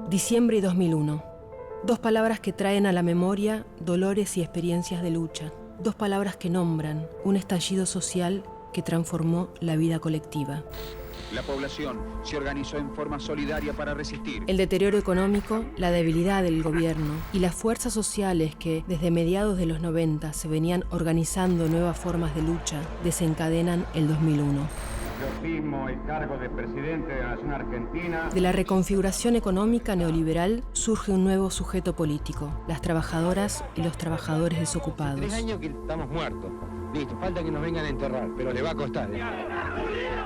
Diciembre y 2001. Dos palabras que traen a la memoria dolores y experiencias de lucha. Dos palabras que nombran un estallido social que transformó la vida colectiva. La población se organizó en forma solidaria para resistir. El deterioro económico, la debilidad del gobierno y las fuerzas sociales que desde mediados de los 90 se venían organizando nuevas formas de lucha desencadenan el 2001. Yo firmo el cargo de presidente de la Nación Argentina. De la reconfiguración económica neoliberal surge un nuevo sujeto político, las trabajadoras y los trabajadores desocupados. 3 años que estamos muertos. Listo, falta que nos vengan a enterrar, pero le va a costar.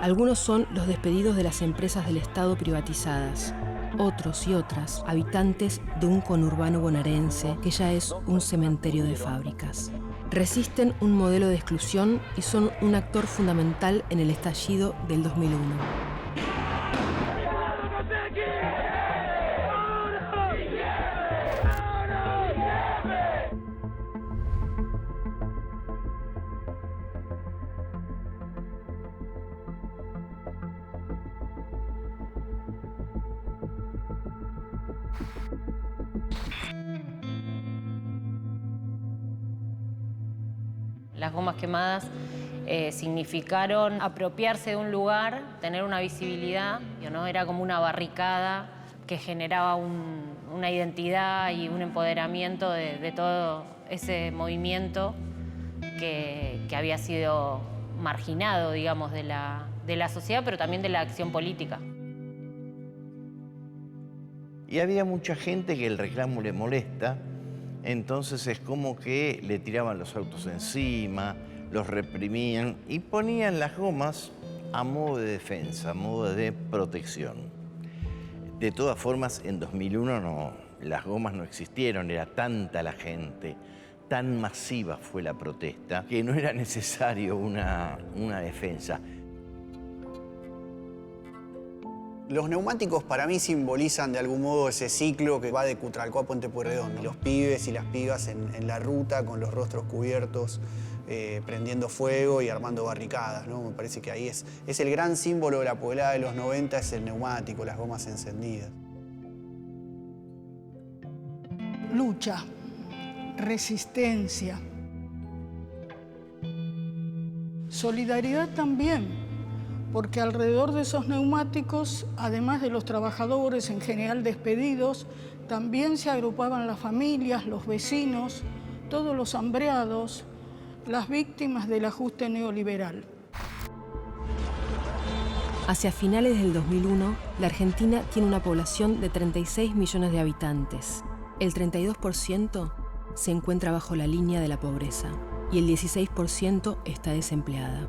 Algunos son los despedidos de las empresas del Estado privatizadas. Otros y otras, habitantes de un conurbano bonaerense que ya es un cementerio de fábricas. Resisten un modelo de exclusión y son un actor fundamental en el estallido del 2001. Las gomas quemadas significaron apropiarse de un lugar, tener una visibilidad, ¿no? Era como una barricada que generaba una identidad y un empoderamiento de todo ese movimiento que había sido marginado, digamos, de la sociedad, pero también de la acción política. Y había mucha gente que el reclamo le molesta. Entonces es como que le tiraban los autos encima, los reprimían y ponían las gomas a modo de defensa, a modo de protección. De todas formas, en 2001 las gomas no existieron, era tanta la gente, tan masiva fue la protesta, que no era necesario una defensa. Los neumáticos para mí simbolizan de algún modo ese ciclo que va de Cutralcó a Puente Pueyrredón. Y los pibes y las pibas en la ruta con los rostros cubiertos, prendiendo fuego y armando barricadas, ¿no? Me parece que ahí es el gran símbolo de la poblada de los 90, es el neumático, las gomas encendidas. Lucha, resistencia, solidaridad también. Porque alrededor de esos neumáticos, además de los trabajadores en general despedidos, también se agrupaban las familias, los vecinos, todos los hambreados, las víctimas del ajuste neoliberal. Hacia finales del 2001, la Argentina tiene una población de 36 millones de habitantes. El 32% se encuentra bajo la línea de la pobreza y el 16% está desempleada.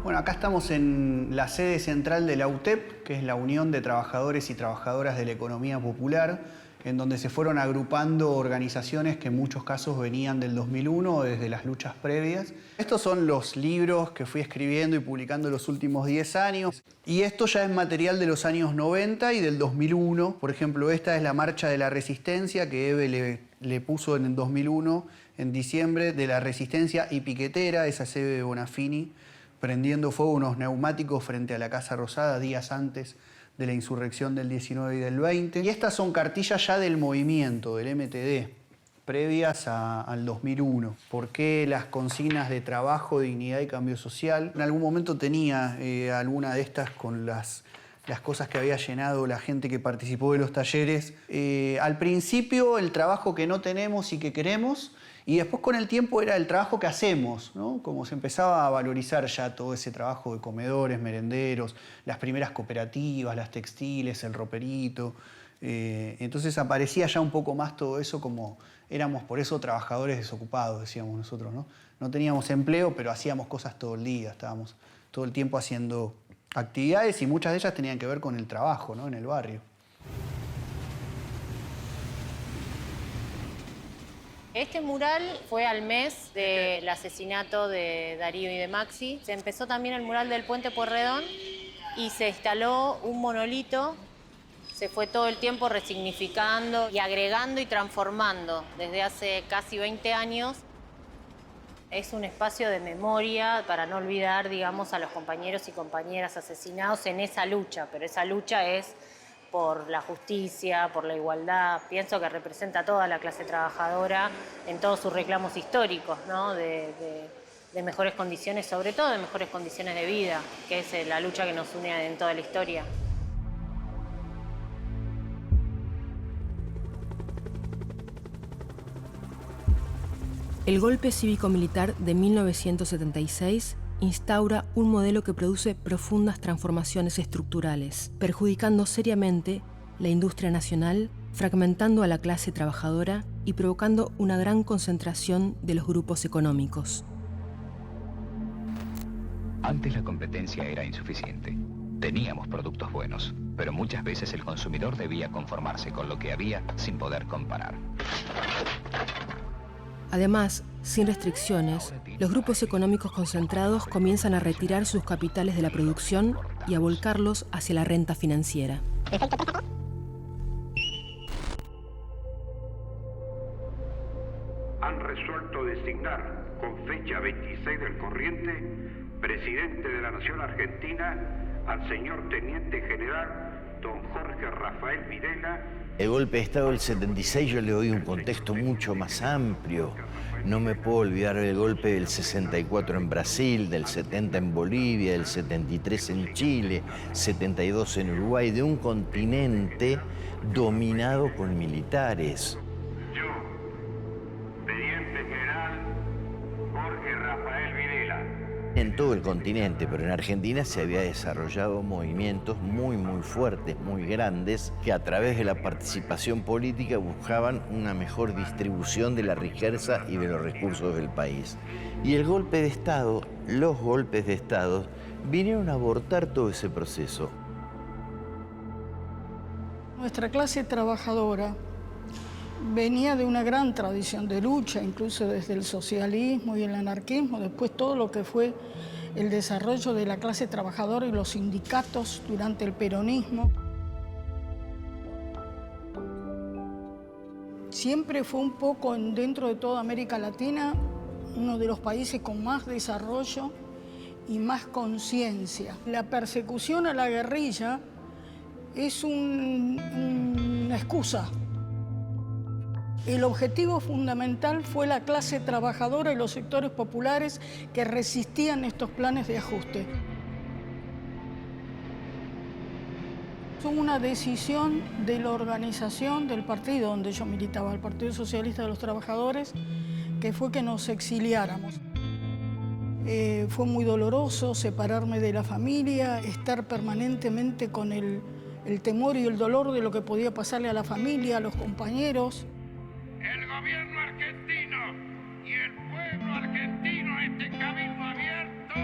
Bueno, acá estamos en la sede central de la UTEP, que es la Unión de Trabajadores y Trabajadoras de la Economía Popular, en donde se fueron agrupando organizaciones que en muchos casos venían del 2001 o desde las luchas previas. Estos son los libros que fui escribiendo y publicando los últimos 10 años. Y esto ya es material de los años 90 y del 2001. Por ejemplo, esta es la Marcha de la Resistencia que Eve le puso en el 2001, en diciembre, de la Resistencia y Piquetera, esa es Eve Bonafini, prendiendo fuego unos neumáticos frente a la Casa Rosada días antes de la insurrección del 19 y del 20. Y estas son cartillas ya del movimiento, del MTD, previas al 2001. ¿Por qué las consignas de trabajo, dignidad y cambio social? En algún momento tenía alguna de estas con las cosas que había llenado la gente que participó de los talleres. Al principio, el trabajo que no tenemos y que queremos, y después con el tiempo era el trabajo que hacemos, ¿no? Como se empezaba a valorizar ya todo ese trabajo de comedores, merenderos, las primeras cooperativas, las textiles, el roperito. Entonces aparecía ya un poco más todo eso como éramos por eso trabajadores desocupados, decíamos nosotros, ¿no? No teníamos empleo, pero hacíamos cosas todo el día, estábamos todo el tiempo haciendo actividades y muchas de ellas tenían que ver con el trabajo, ¿no? En el barrio. Este mural fue al mes del asesinato de Darío y de Maxi. Se empezó también el mural del Puente Pueyrredón y se instaló un monolito. Se fue todo el tiempo resignificando y agregando y transformando desde hace casi 20 años. Es un espacio de memoria para no olvidar, digamos, a los compañeros y compañeras asesinados en esa lucha, pero esa lucha es por la justicia, por la igualdad. Pienso que representa a toda la clase trabajadora en todos sus reclamos históricos, ¿no? de mejores condiciones, sobre todo de mejores condiciones de vida, que es la lucha que nos une en toda la historia. El golpe cívico-militar de 1976 instaura un modelo que produce profundas transformaciones estructurales, perjudicando seriamente la industria nacional, fragmentando a la clase trabajadora y provocando una gran concentración de los grupos económicos. Antes la competencia era insuficiente. Teníamos productos buenos, pero muchas veces el consumidor debía conformarse con lo que había sin poder comparar. Además, sin restricciones, los grupos económicos concentrados comienzan a retirar sus capitales de la producción y a volcarlos hacia la renta financiera. Han resuelto designar con fecha 26 del corriente presidente de la Nación Argentina al señor Teniente General don Jorge Rafael Videla. El golpe de Estado del 76 yo le doy un contexto mucho más amplio. No me puedo olvidar del golpe del 64 en Brasil, del 70 en Bolivia, del 73 en Chile, 72 en Uruguay, de un continente dominado con militares. Yo, Teniente General Jorge Rafael Videla. En todo el continente, pero en Argentina se había desarrollado movimientos muy fuertes, muy grandes, que a través de la participación política buscaban una mejor distribución de la riqueza y de los recursos del país. Y el golpe de Estado, los golpes de Estado, vinieron a abortar todo ese proceso. Nuestra clase trabajadora venía de una gran tradición de lucha, incluso desde el socialismo y el anarquismo, después todo lo que fue el desarrollo de la clase trabajadora y los sindicatos durante el peronismo. Siempre fue un poco dentro de toda América Latina uno de los países con más desarrollo y más conciencia. La persecución a la guerrilla es una excusa. El objetivo fundamental fue la clase trabajadora y los sectores populares que resistían estos planes de ajuste. Fue una decisión de la organización del partido donde yo militaba, el Partido Socialista de los Trabajadores, que fue que nos exiliáramos. Fue muy doloroso separarme de la familia, estar permanentemente con el temor y el dolor de lo que podía pasarle a la familia, a los compañeros. El gobierno argentino y el pueblo argentino, este cabildo abierto,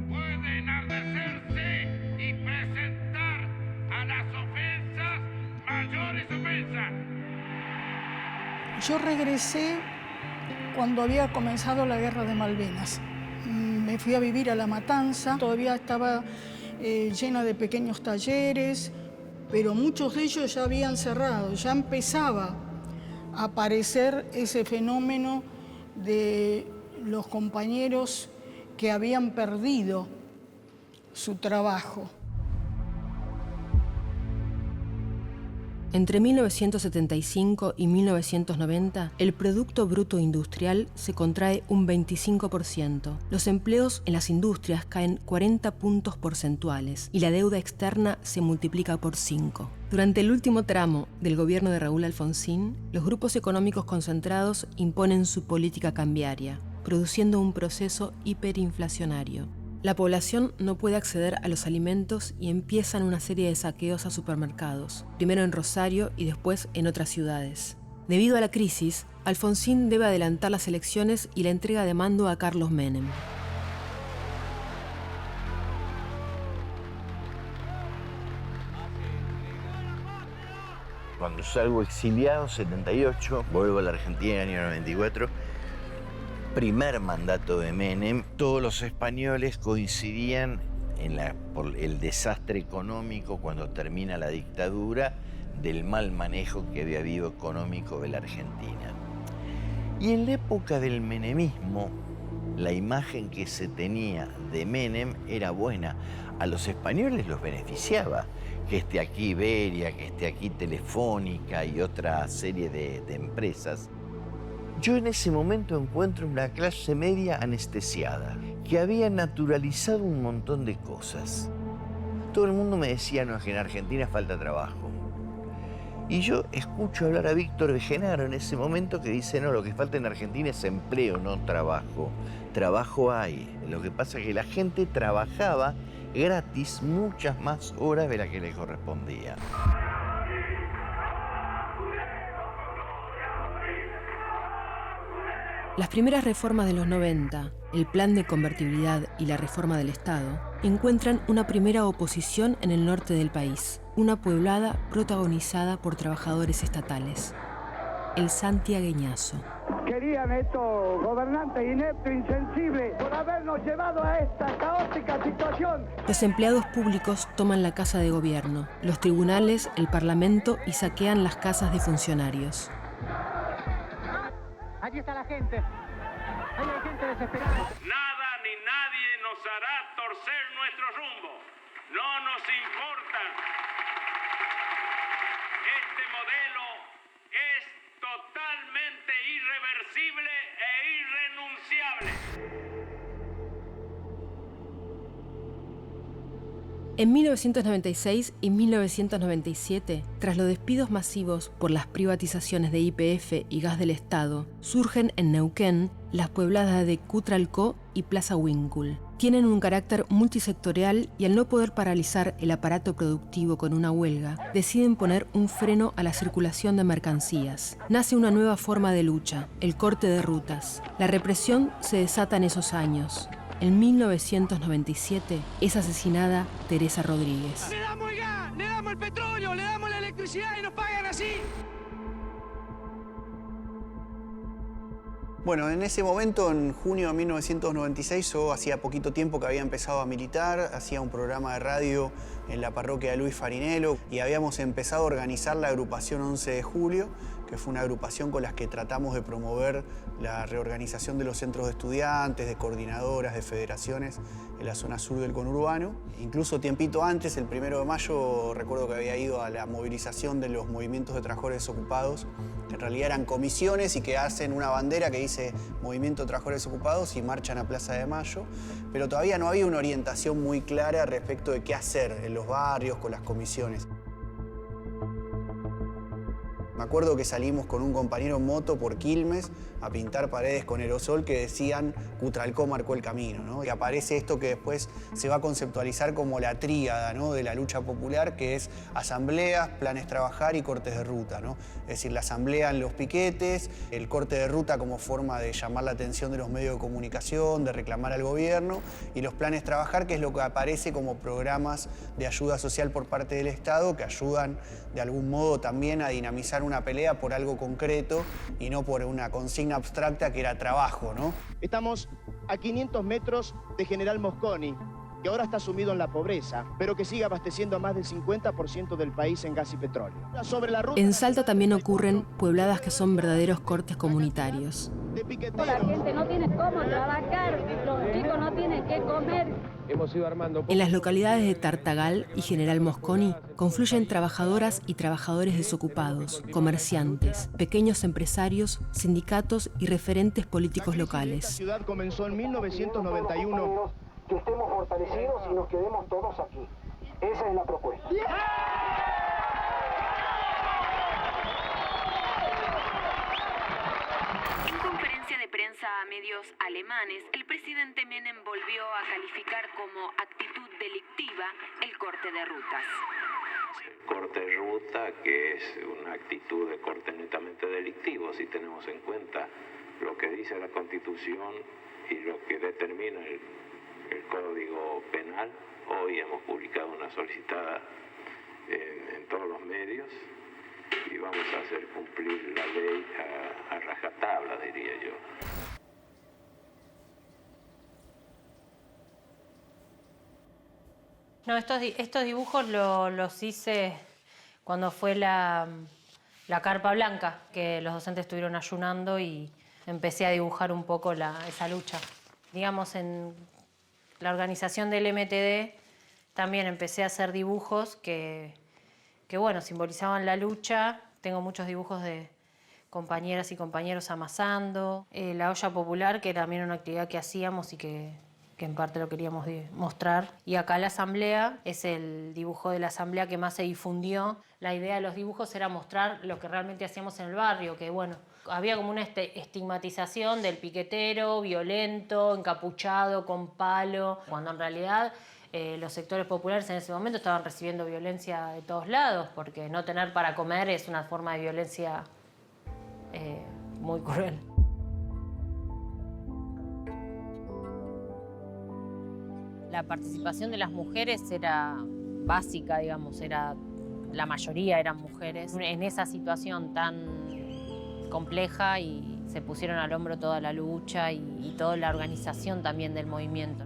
puede enardecerse y presentar a las ofensas mayores ofensas. Yo regresé cuando había comenzado la Guerra de Malvinas. Me fui a vivir a La Matanza, todavía estaba llena de pequeños talleres, pero muchos de ellos ya habían cerrado, ya empezaba a aparecer ese fenómeno de los compañeros que habían perdido su trabajo. Entre 1975 y 1990, el Producto Bruto Industrial se contrae un 25%. Los empleos en las industrias caen 40 puntos porcentuales y la deuda externa se multiplica por 5. Durante el último tramo del gobierno de Raúl Alfonsín, los grupos económicos concentrados imponen su política cambiaria, produciendo un proceso hiperinflacionario. La población no puede acceder a los alimentos y empiezan una serie de saqueos a supermercados, primero en Rosario y después en otras ciudades. Debido a la crisis, Alfonsín debe adelantar las elecciones y la entrega de mando a Carlos Menem. Cuando salgo exiliado, 78, vuelvo a la Argentina en el año 94, primer mandato de Menem, todos los españoles coincidían por el desastre económico cuando termina la dictadura, del mal manejo que había habido económico de la Argentina. Y en la época del menemismo, La imagen que se tenía de Menem era buena. A los españoles los beneficiaba que esté aquí Iberia, que esté aquí Telefónica y otra serie de empresas. Yo en ese momento encuentro una clase media anestesiada, que había naturalizado un montón de cosas. Todo el mundo me decía, no, es que en Argentina falta trabajo. Y yo escucho hablar a Víctor Bejenaro en ese momento que dice, no, lo que falta en Argentina es empleo, no trabajo. Trabajo hay. Lo que pasa es que la gente trabajaba gratis muchas más horas de las que le correspondía. Las primeras reformas de los 90, el plan de convertibilidad y la reforma del Estado, encuentran una primera oposición en el norte del país, una pueblada protagonizada por trabajadores estatales. El santiagueñazo. Querían estos gobernantes ineptos, insensibles, por habernos llevado a esta caótica situación. Los empleados públicos toman la casa de gobierno, los tribunales, el parlamento y saquean las casas de funcionarios. Allí está la gente. Ahí hay gente desesperada. Nada ni nadie nos hará torcer nuestro rumbo. No nos importa. Este modelo es totalmente irreversible e irrenunciable. En 1996 y 1997, tras los despidos masivos por las privatizaciones de YPF y Gas del Estado, surgen en Neuquén las puebladas de Cutralcó y Plaza Huíncul. Tienen un carácter multisectorial y al no poder paralizar el aparato productivo con una huelga, deciden poner un freno a la circulación de mercancías. Nace una nueva forma de lucha, el corte de rutas. La represión se desata en esos años. En 1997 es asesinada Teresa Rodríguez. Le damos el gas, le damos el petróleo, le damos la electricidad y nos pagan así. Bueno, en ese momento, en junio de 1996, yo hacía poquito tiempo que había empezado a militar, hacía un programa de radio en la parroquia de Luis Farinello y habíamos empezado a organizar la agrupación 11 de julio, que fue una agrupación con la que tratamos de promover la reorganización de los centros de estudiantes, de coordinadoras, de federaciones en la zona sur del conurbano. Incluso tiempito antes, el 1 de mayo, recuerdo que había ido a la movilización de los movimientos de trabajadores desocupados, que en realidad eran comisiones y que hacen una bandera que dice Movimiento de Trabajadores Desocupados y marchan a Plaza de Mayo, pero todavía no había una orientación muy clara respecto de qué hacer en los barrios con las comisiones. Me acuerdo que salimos con un compañero en moto por Quilmes a pintar paredes con aerosol que decían Cutralcó marcó el camino, ¿no? Y aparece esto que después se va a conceptualizar como la tríada, ¿no?, de la lucha popular, que es asambleas, planes trabajar y cortes de ruta, ¿no? Es decir, la asamblea en los piquetes, el corte de ruta como forma de llamar la atención de los medios de comunicación, de reclamar al gobierno, y los planes trabajar, que es lo que aparece como programas de ayuda social por parte del Estado que ayudan de algún modo también a dinamizar una pelea por algo concreto y no por una consigna abstracta que era trabajo, ¿no? Estamos a 500 metros de General Mosconi, que ahora está sumido en la pobreza, pero que sigue abasteciendo a más del 50% del país en gas y petróleo. Sobre la ruta... En Salta también ocurren puebladas que son verdaderos cortes comunitarios. La gente no tiene cómo trabajar, los chicos no tienen qué comer. Hemos ido armando... En las localidades de Tartagal y General Mosconi confluyen trabajadoras y trabajadores desocupados, comerciantes, pequeños empresarios, sindicatos y referentes políticos locales. La ciudad comenzó en 1991. Que estemos fortalecidos y nos quedemos todos aquí. Esa es la propuesta. En conferencia de prensa a medios alemanes, el presidente Menem volvió a calificar como actitud delictiva el corte de rutas. Corte de ruta, que es una actitud de corte netamente delictivo, si tenemos en cuenta lo que dice la Constitución y lo que determina el Código Penal. Hoy hemos publicado una solicitada en todos los medios y vamos a hacer cumplir la ley a rajatabla, diría yo. No, estos dibujos los hice cuando fue la carpa blanca, que los docentes estuvieron ayunando y empecé a dibujar un poco esa lucha. digamos, en la organización del MTD también empecé a hacer dibujos que bueno, simbolizaban la lucha. Tengo muchos dibujos de compañeras y compañeros amasando. La olla popular, que también era una actividad que hacíamos y que en parte lo queríamos mostrar. Y acá la asamblea, es el dibujo de la asamblea que más se difundió. La idea de los dibujos era mostrar lo que realmente hacíamos en el barrio, que bueno, había como una estigmatización del piquetero, violento, encapuchado, con palo, cuando en realidad los sectores populares en ese momento estaban recibiendo violencia de todos lados, porque no tener para comer es una forma de violencia muy cruel. La participación de las mujeres era básica, digamos, la mayoría eran mujeres. En esa situación tan compleja y se pusieron al hombro toda la lucha y toda la organización también del movimiento.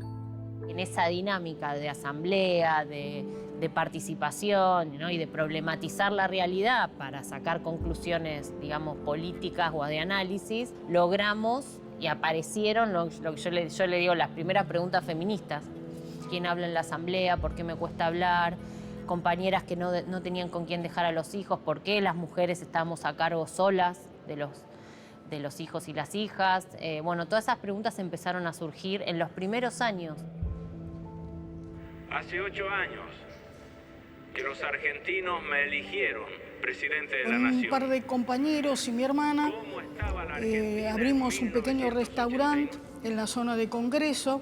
En esa dinámica de asamblea, de participación, ¿no? Y de problematizar la realidad para sacar conclusiones, digamos, políticas o de análisis, logramos y aparecieron lo que yo le digo, las primeras preguntas feministas. ¿Quién habla en la asamblea? ¿Por qué me cuesta hablar? Compañeras que no tenían con quién dejar a los hijos. ¿Por qué las mujeres estábamos a cargo solas de los hijos y las hijas? Bueno, todas esas preguntas empezaron a surgir en los primeros años. Hace 8 años que los argentinos me eligieron presidente de la nación. Un par de compañeros y mi hermana abrimos un pequeño restaurante en la zona de Congreso.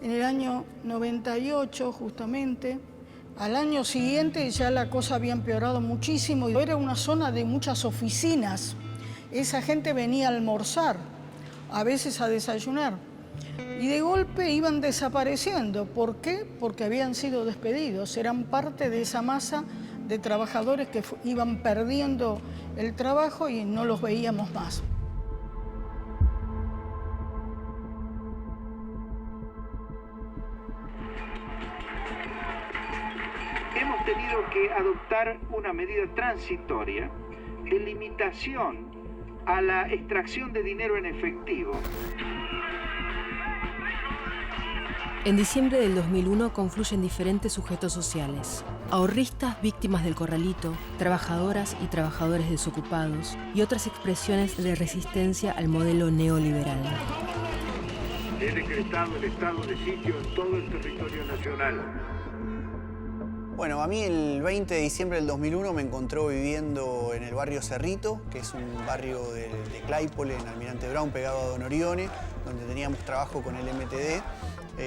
En el año 98, justamente, al año siguiente ya la cosa había empeorado muchísimo. Era una zona de muchas oficinas. Esa gente venía a almorzar, a veces a desayunar. Y de golpe iban desapareciendo. ¿Por qué? Porque habían sido despedidos. Eran parte de esa masa de trabajadores que iban perdiendo el trabajo y no los veíamos más. Hemos tenido que adoptar una medida transitoria de limitación a la extracción de dinero en efectivo. En diciembre del 2001 confluyen diferentes sujetos sociales. Ahorristas víctimas del corralito, trabajadoras y trabajadores desocupados y otras expresiones de resistencia al modelo neoliberal. He decretado el estado de sitio en todo el territorio nacional. Bueno, a mí el 20 de diciembre del 2001 me encontró viviendo en el barrio Cerrito, que es un barrio de Claypole, en Almirante Brown, pegado a Don Orione, donde teníamos trabajo con el MTD.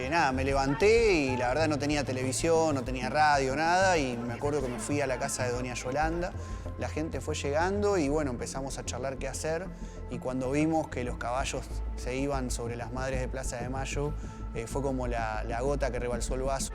Nada, me levanté y la verdad no tenía televisión, no tenía radio, nada, y me acuerdo que me fui a la casa de doña Yolanda. La gente fue llegando y bueno, empezamos a charlar qué hacer, y cuando vimos que los caballos se iban sobre las madres de Plaza de Mayo, fue como la gota que rebalsó el vaso.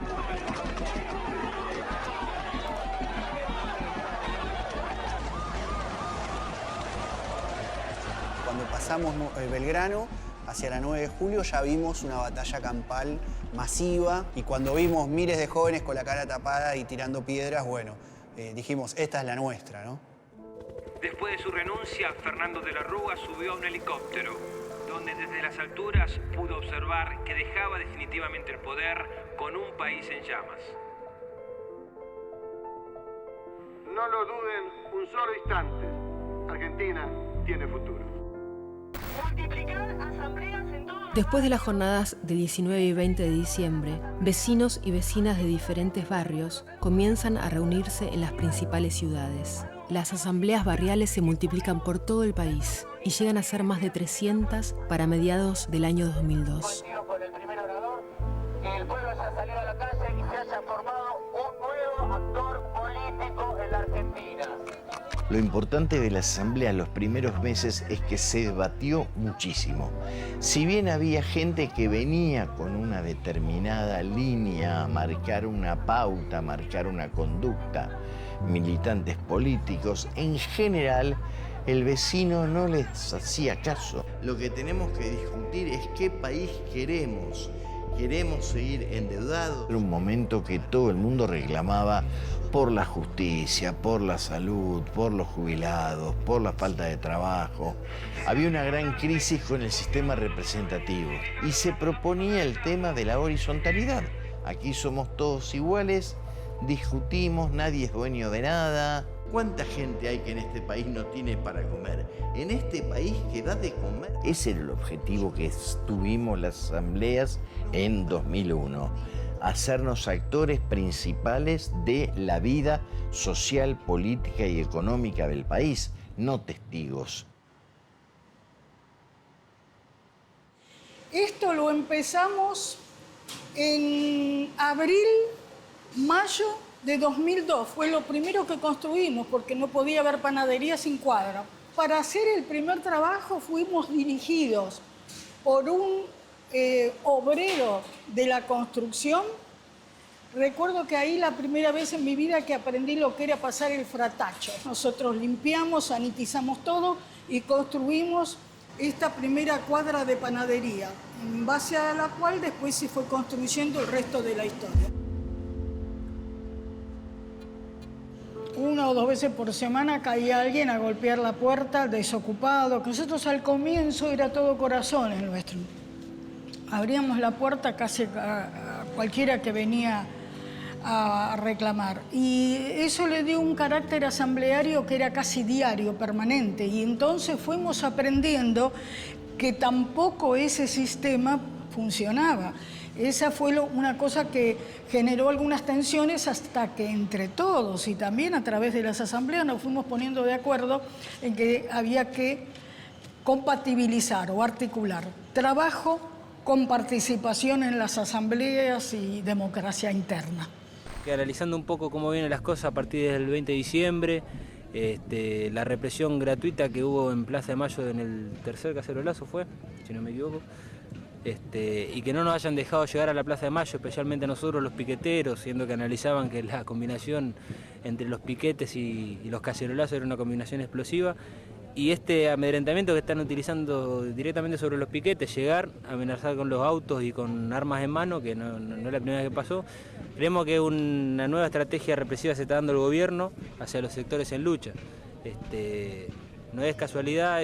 Cuando pasamos Belgrano, hacia la 9 de julio, ya vimos una batalla campal masiva, y cuando vimos miles de jóvenes con la cara tapada y tirando piedras, bueno, dijimos, esta es la nuestra, ¿no? Después de su renuncia, Fernando de la Rúa subió a un helicóptero, donde desde las alturas pudo observar que dejaba definitivamente el poder con un país en llamas. No lo duden un solo instante. Argentina tiene futuro. Después de las jornadas del 19 y 20 de diciembre, vecinos y vecinas de diferentes barrios comienzan a reunirse en las principales ciudades. Las asambleas barriales se multiplican por todo el país y llegan a ser más de 300 para mediados del año 2002. Con el primer orador, que el pueblo haya salido a la calle y se haya formado un nuevo actor político en la Argentina. Lo importante de la asamblea en los primeros meses es que se debatió muchísimo. Si bien había gente que venía con una determinada línea a marcar una pauta, a marcar una conducta, militantes políticos, en general el vecino no les hacía caso. Lo que tenemos que discutir es qué país queremos. ¿Queremos seguir endeudados? Era un momento que todo el mundo reclamaba por la justicia, por la salud, por los jubilados, por la falta de trabajo. Había una gran crisis con el sistema representativo y se proponía el tema de la horizontalidad. Aquí somos todos iguales, discutimos, nadie es dueño de nada. ¿Cuánta gente hay que en este país no tiene para comer? En este país que da de comer. Ese era el objetivo que tuvimos las asambleas en 2001. Hacernos actores principales de la vida social, política y económica del país, no testigos. Esto lo empezamos en abril, mayo de 2002. Fue lo primero que construimos porque no podía haber panadería sin cuadra. Para hacer el primer trabajo fuimos dirigidos por un obrero de la construcción. Recuerdo que ahí la primera vez en mi vida que aprendí lo que era pasar el fratacho. Nosotros limpiamos, sanitizamos todo y construimos esta primera cuadra de panadería, en base a la cual después se fue construyendo el resto de la historia. 1 o 2 veces por semana caía alguien a golpear la puerta, desocupado. Nosotros al comienzo era todo corazón el nuestro. Abríamos la puerta casi a cualquiera que venía a reclamar. Y eso le dio un carácter asambleario que era casi diario, permanente. Y entonces fuimos aprendiendo que tampoco ese sistema funcionaba. Esa fue una cosa que generó algunas tensiones hasta que entre todos y también a través de las asambleas nos fuimos poniendo de acuerdo en que había que compatibilizar o articular trabajo con participación en las asambleas y democracia interna. Analizando un poco cómo vienen las cosas a partir del 20 de diciembre, la represión gratuita que hubo en Plaza de Mayo en el tercer cacerolazo fue, si no me equivoco, y que no nos hayan dejado llegar a la Plaza de Mayo, especialmente nosotros los piqueteros, siendo que analizaban que la combinación entre los piquetes y los cacerolazos era una combinación explosiva. Y este amedrentamiento que están utilizando directamente sobre los piquetes, llegar, amenazar con los autos y con armas en mano, que no es la primera vez que pasó, creemos que una nueva estrategia represiva se está dando el gobierno hacia los sectores en lucha. No es casualidad,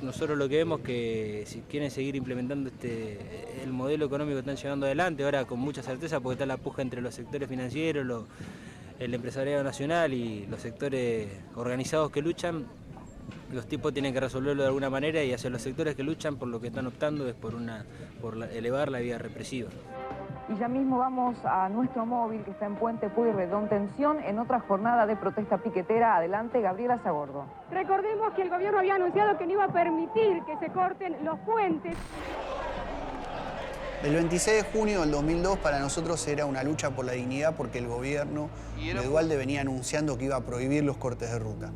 nosotros lo que vemos que si quieren seguir implementando el modelo económico que están llevando adelante, ahora con mucha certeza, porque está la puja entre los sectores financieros, el empresariado nacional y los sectores organizados que luchan. Los tipos tienen que resolverlo de alguna manera y hacia los sectores que luchan por lo que están optando es por elevar la vía represiva. Y ya mismo vamos a nuestro móvil que está en Puente Pueyrredón. Tensión en otra jornada de protesta piquetera. Adelante, Gabriela Sagordo. Recordemos que el gobierno había anunciado que no iba a permitir que se corten los puentes. El 26 de junio del 2002 para nosotros era una lucha por la dignidad porque el gobierno de Duhalde venía anunciando que iba a prohibir los cortes de ruta.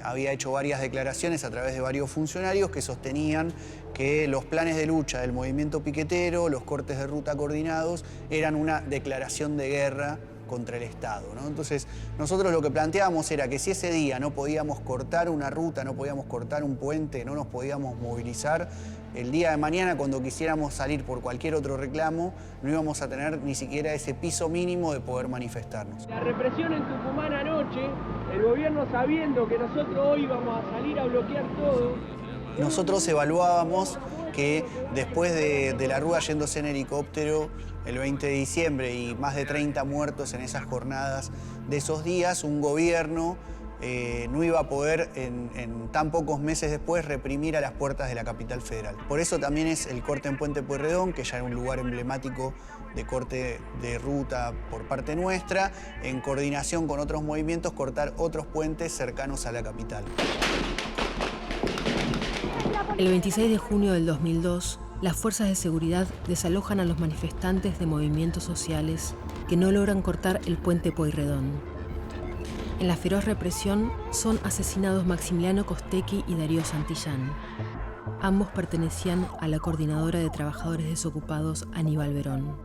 Había hecho varias declaraciones a través de varios funcionarios que sostenían que los planes de lucha del movimiento piquetero, los cortes de ruta coordinados, eran una declaración de guerra contra el Estado, ¿no? Entonces, nosotros lo que planteábamos era que si ese día no podíamos cortar una ruta, no podíamos cortar un puente, no nos podíamos movilizar, el día de mañana, cuando quisiéramos salir por cualquier otro reclamo, no íbamos a tener ni siquiera ese piso mínimo de poder manifestarnos. La represión en Tucumán anoche, el gobierno sabiendo que nosotros hoy íbamos a salir a bloquear todo. Nosotros evaluábamos que después de la Rúa yéndose en helicóptero el 20 de diciembre y más de 30 muertos en esas jornadas de esos días, un gobierno no iba a poder en tan pocos meses después reprimir a las puertas de la capital federal. Por eso también es el corte en Puente Pueyrredón, que ya era un lugar emblemático de corte de ruta por parte nuestra, en coordinación con otros movimientos, cortar otros puentes cercanos a la capital. El 26 de junio del 2002, las fuerzas de seguridad desalojan a los manifestantes de movimientos sociales que no logran cortar el Puente Pueyrredón. En la feroz represión son asesinados Maximiliano Costecchi y Darío Santillán. Ambos pertenecían a la Coordinadora de Trabajadores Desocupados Aníbal Verón.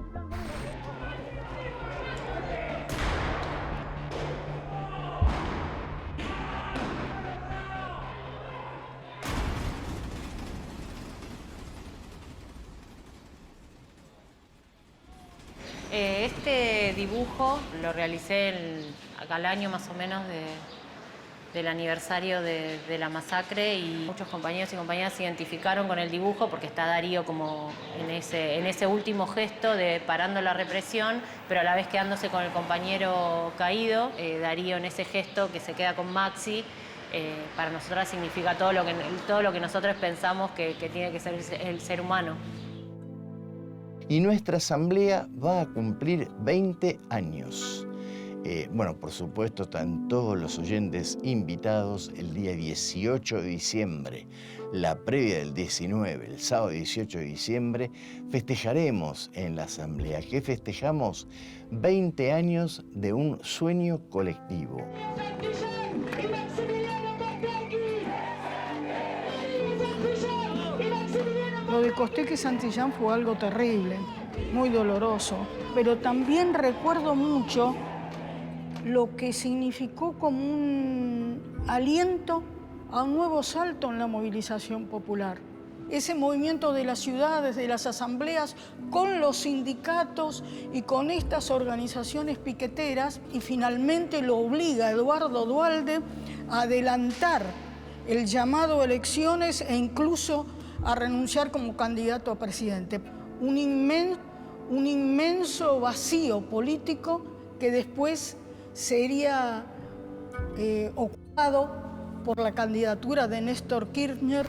Este dibujo lo realicé acá al año más o menos del aniversario de la masacre, y muchos compañeros y compañeras se identificaron con el dibujo porque está Darío como en ese último gesto de parando la represión, pero a la vez quedándose con el compañero caído. Darío en ese gesto que se queda con Maxi, para nosotras significa todo lo que nosotros pensamos que tiene que ser el ser humano. Y nuestra asamblea va a cumplir 20 años. Bueno, por supuesto, están todos los oyentes invitados el día 18 de diciembre. La previa del 19, el sábado 18 de diciembre, festejaremos en la asamblea. ¿Qué festejamos? 20 años de un sueño colectivo. Lo de Costeque Santillán fue algo terrible, muy doloroso, pero también recuerdo mucho lo que significó como un aliento a un nuevo salto en la movilización popular. Ese movimiento de las ciudades, de las asambleas, con los sindicatos y con estas organizaciones piqueteras, y finalmente lo obliga a Eduardo Duhalde a adelantar el llamado a elecciones e incluso a renunciar como candidato a presidente. Un inmenso vacío político que después sería ocupado por la candidatura de Néstor Kirchner.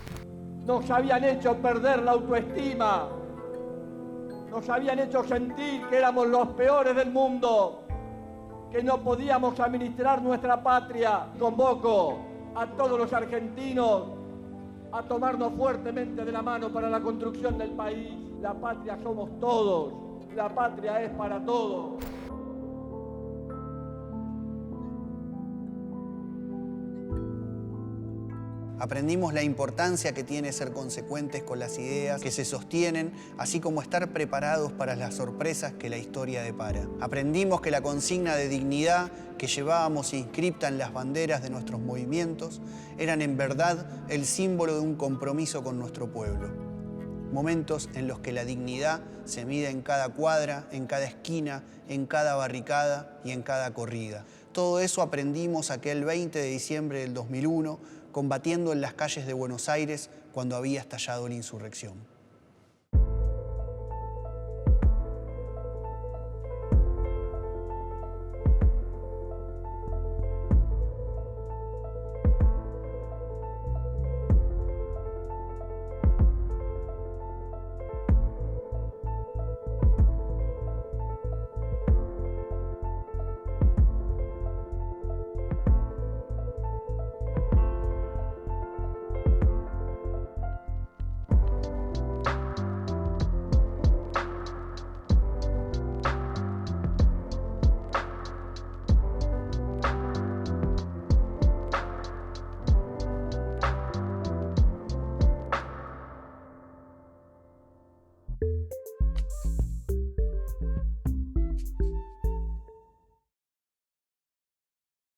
Nos habían hecho perder la autoestima, nos habían hecho sentir que éramos los peores del mundo, que no podíamos administrar nuestra patria. Convoco a todos los argentinos a tomarnos fuertemente de la mano para la construcción del país. La patria somos todos, la patria es para todos. Aprendimos la importancia que tiene ser consecuentes con las ideas que se sostienen, así como estar preparados para las sorpresas que la historia depara. Aprendimos que la consigna de dignidad que llevábamos inscripta en las banderas de nuestros movimientos eran en verdad el símbolo de un compromiso con nuestro pueblo. Momentos en los que la dignidad se mide en cada cuadra, en cada esquina, en cada barricada y en cada corrida. Todo eso aprendimos aquel 20 de diciembre del 2001, combatiendo en las calles de Buenos Aires cuando había estallado la insurrección.